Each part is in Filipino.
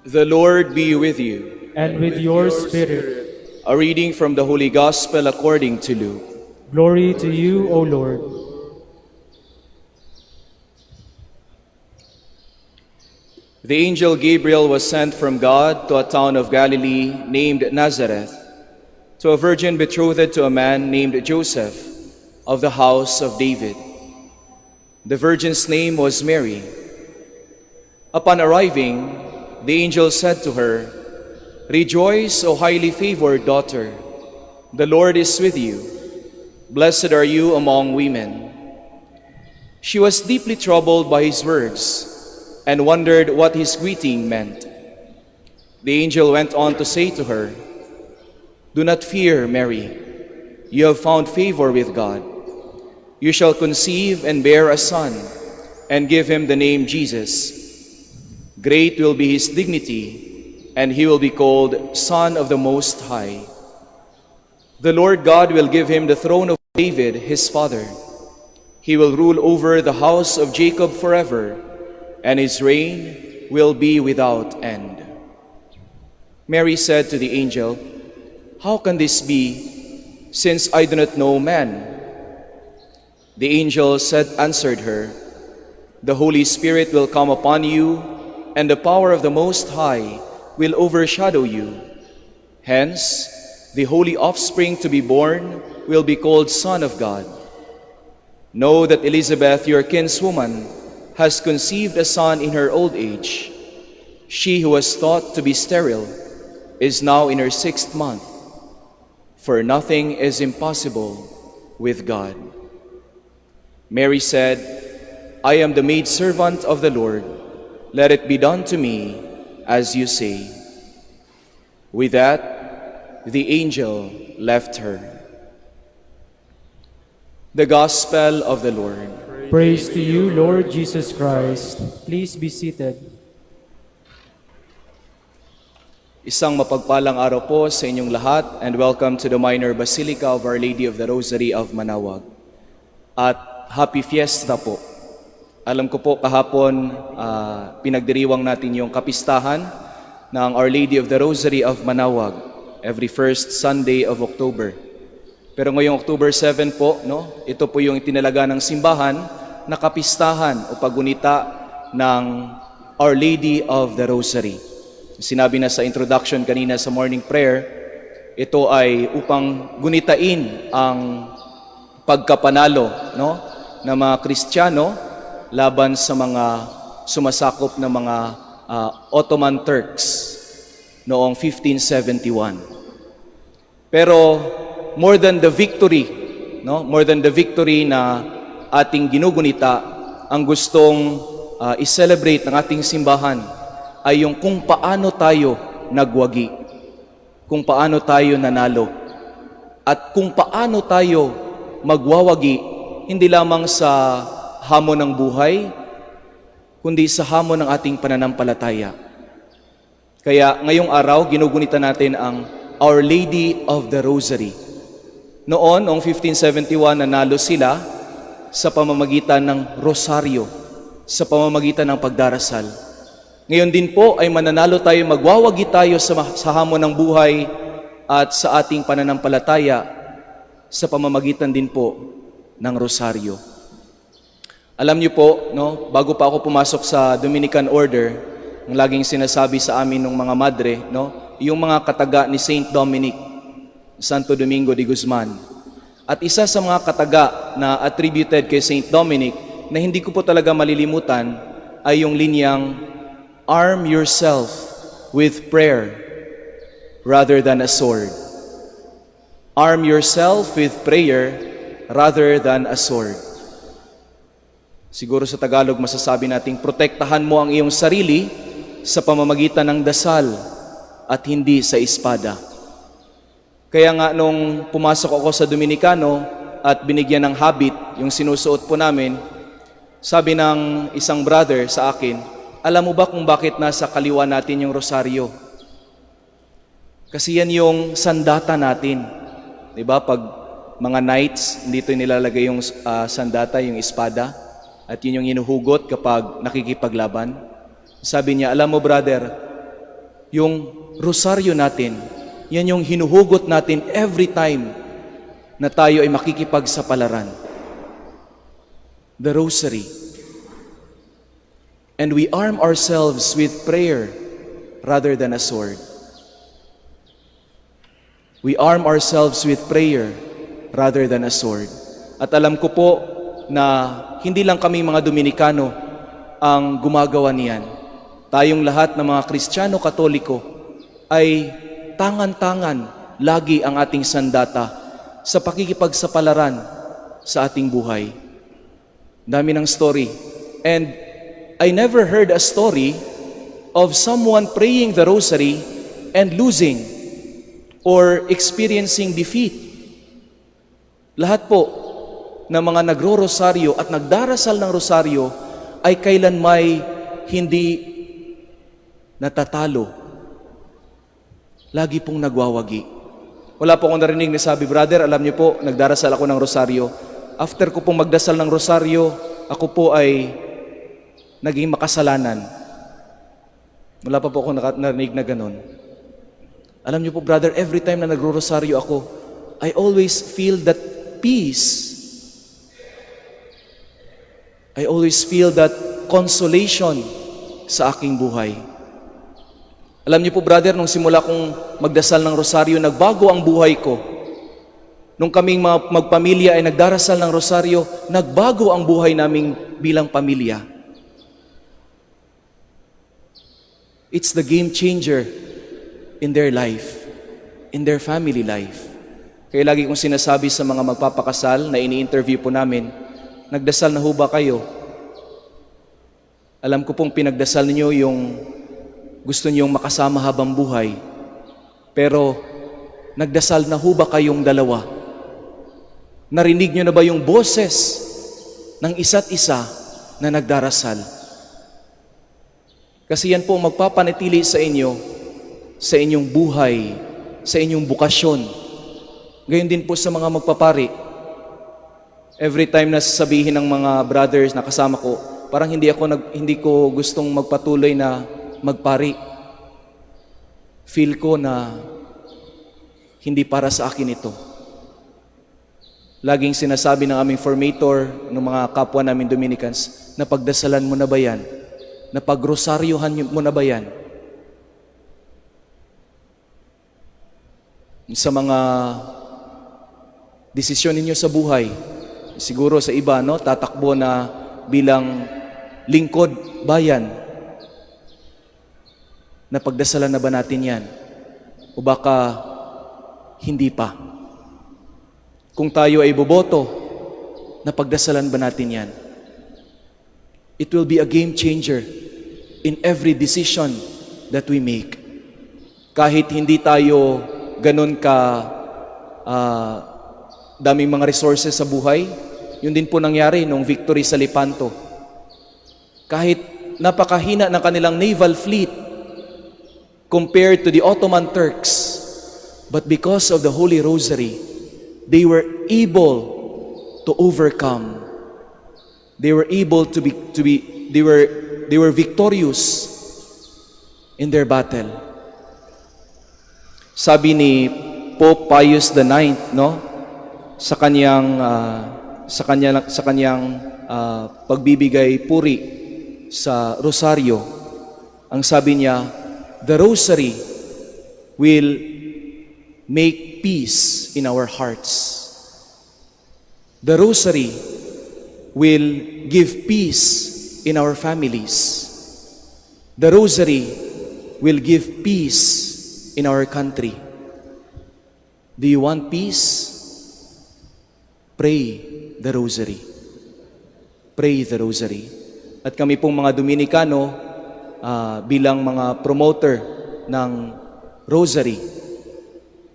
The Lord be with you. and with your spirit. A reading from the Holy Gospel according to Luke. Glory to you, O Lord. The angel Gabriel was sent from God to a town of Galilee named Nazareth, to a virgin betrothed to a man named Joseph of the house of David. The virgin's name was Mary. Upon arriving, the angel said to her, "Rejoice, O highly favored daughter, the Lord is with you. Blessed are you among women." She was deeply troubled by his words and wondered what his greeting meant. The angel went on to say to her, "Do not fear, Mary. You have found favor with God. You shall conceive and bear a son, and give him the name Jesus. Great will be his dignity, and he will be called Son of the Most High. The Lord God will give him the throne of David, his father. He will rule over the house of Jacob forever, and his reign will be without end." Mary said to the angel, "How can this be, since I do not know man?" The angel answered her, "The Holy Spirit will come upon you, and the power of the Most High will overshadow you. Hence, the holy offspring to be born will be called Son of God. Know that Elizabeth, your kinswoman, has conceived a son in her old age. She who was thought to be sterile is now in her 6th month, for nothing is impossible with God." Mary said, "I am the maidservant of the Lord. Let it be done to me as you say." With that, the angel left her. The Gospel of the Lord. Praise to you, Lord Jesus Christ. Please be seated. Isang mapagpalang araw po sa inyong lahat, and welcome to the Minor Basilica of Our Lady of the Rosary of Manaoag. At happy fiesta po. Alam ko po kahapon pinagdiriwang natin yung kapistahan ng Our Lady of the Rosary of Manaoag every first Sunday of October. Pero ngayong October 7 po, ito po yung itinalaga ng simbahan na kapistahan o pagunita ng Our Lady of the Rosary. Sinabi na sa introduction kanina sa morning prayer, ito ay upang gunitain ang pagkapanalo ng mga Kristiyano laban sa mga sumasakop na mga Ottoman Turks noong 1571. Pero more than the victory na ating ginugunita, ang gustong i-celebrate ng ating simbahan ay yung kung paano tayo nagwagi, kung paano tayo nanalo, at kung paano tayo magwawagi hindi lamang sa hamon ng buhay, kundi sa hamon ng ating pananampalataya. Kaya ngayong araw, ginugunita natin ang Our Lady of the Rosary. Noong 1571, nanalo sila sa pamamagitan ng rosaryo, sa pamamagitan ng pagdarasal. Ngayon din po ay mananalo tayo, magwawagi tayo sa hamon ng buhay at sa ating pananampalataya sa pamamagitan din po ng rosaryo. Alam niyo po, bago pa ako pumasok sa Dominican Order, ang laging sinasabi sa amin ng mga madre, yung mga kataga ni Saint Dominic, Santo Domingo de Guzman. At isa sa mga kataga na attributed kay Saint Dominic na hindi ko po talaga malilimutan ay yung linyang, "Arm yourself with prayer rather than a sword." Arm yourself with prayer rather than a sword. Siguro sa Tagalog masasabi nating protektahan mo ang iyong sarili sa pamamagitan ng dasal at hindi sa espada. Kaya nga nung pumasok ako sa Dominicano at binigyan ng habit yung sinusuot po namin, sabi ng isang brother sa akin, "Alam mo ba kung bakit nasa kaliwa natin yung rosaryo? Kasi yan yung sandata natin." Diba? Pag mga knights, dito nilalagay yung sandata, yung espada. At yun yung hinuhugot kapag nakikipaglaban. Sabi niya, "Alam mo brother, Yung rosaryo natin, yan yung hinuhugot natin every time na tayo ay makikipagsapalaran. The rosary. And we arm ourselves with prayer rather than a sword. We arm ourselves with prayer rather than a sword. At alam ko po na hindi lang kami mga Dominikano ang gumagawa niyan. Tayong lahat ng mga Kristiyano Katoliko ay tangan-tangan lagi ang ating sandata sa pakikipagsapalaran sa ating buhay. Dami ng story. And I never heard a story of someone praying the rosary and losing or experiencing defeat. Lahat po ng mga nagro-rosaryo at nagdarasal ng rosaryo ay kailanmay hindi natatalo. Lagi pong nagwawagi. Wala po akong narinig na sabi, brother, alam niyo po, nagdarasal ako ng rosaryo. After ko pong magdasal ng rosaryo, ako po ay naging makasalanan. Wala pa po akong narinig na ganun. Alam niyo po, brother, every time na nagro-rosaryo ako, I always feel that peace. I always feel that consolation sa aking buhay. Alam niyo po, brother, nung simula kong magdasal ng rosaryo, nagbago ang buhay ko. Nung kaming magpamilya ay nagdarasal ng rosaryo, nagbago ang buhay naming bilang pamilya. It's the game changer in their life, in their family life. Kaya lagi kong sinasabi sa mga magpapakasal na ini-interview po namin, nagdasal na ho ba kayo? Alam ko pong pinagdasal niyo yung gusto niyong makasama habang buhay. Pero nagdasal na ho ba kayong dalawa? Narinig niyo na ba yung boses ng isa't isa na nagdarasal? Kasi yan po magpapanatili sa inyo, sa inyong buhay, sa inyong bukasyon. Gayon din po sa mga magpapari. Every time na sasabihin ng mga brothers na kasama ko, parang hindi ko gustong magpatuloy na magpari. Feel ko na hindi para sa akin ito. Laging sinasabi ng aming formator, ng mga kapwa namin Dominicans, na pagdasalan mo na ba yan? Na pagrosaryohan mo na ba yan? Sa mga desisyon ninyo sa buhay, siguro sa iba, no, tatakbo na bilang lingkod bayan. Napagdasalan na ba natin yan? O baka hindi pa? Kung tayo ay boboto, napagdasalan ba natin yan? It will be a game changer in every decision that we make. Kahit hindi tayo ganun ka daming mga resources sa buhay, yun din po nangyari nung victory sa Lepanto. Kahit napakahina ng kanilang naval fleet compared to the Ottoman Turks, but because of the Holy Rosary, they were able to overcome. They were able they were victorious in their battle. Sabi ni Pope Pius IX, no, sa kanyang pagbibigay puri sa rosaryo, ang sabi niya, the rosary will make peace in our hearts. The rosary will give peace in our families. The rosary will give peace in our country. Do you want peace? Pray the rosary. Pray the rosary. At kami pong mga Dominikano, bilang mga promoter ng rosary,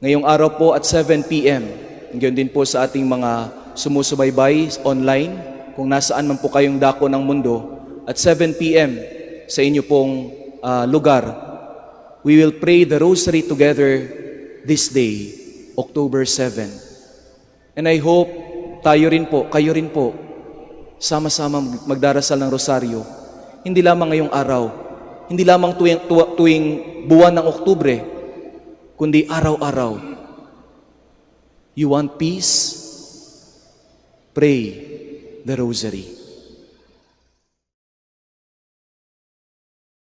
ngayong araw po at 7 p.m., ngayon din po sa ating mga sumusubaybay online, kung nasaan man po kayong dako ng mundo, at 7 p.m. sa inyo pong lugar, we will pray the rosary together this day, October 7. And I hope kayo rin po, sama-sama magdarasal ng rosaryo, hindi lamang ngayong araw, hindi lamang tuwing buwan ng Oktubre, kundi araw-araw. You want peace? Pray the Rosary.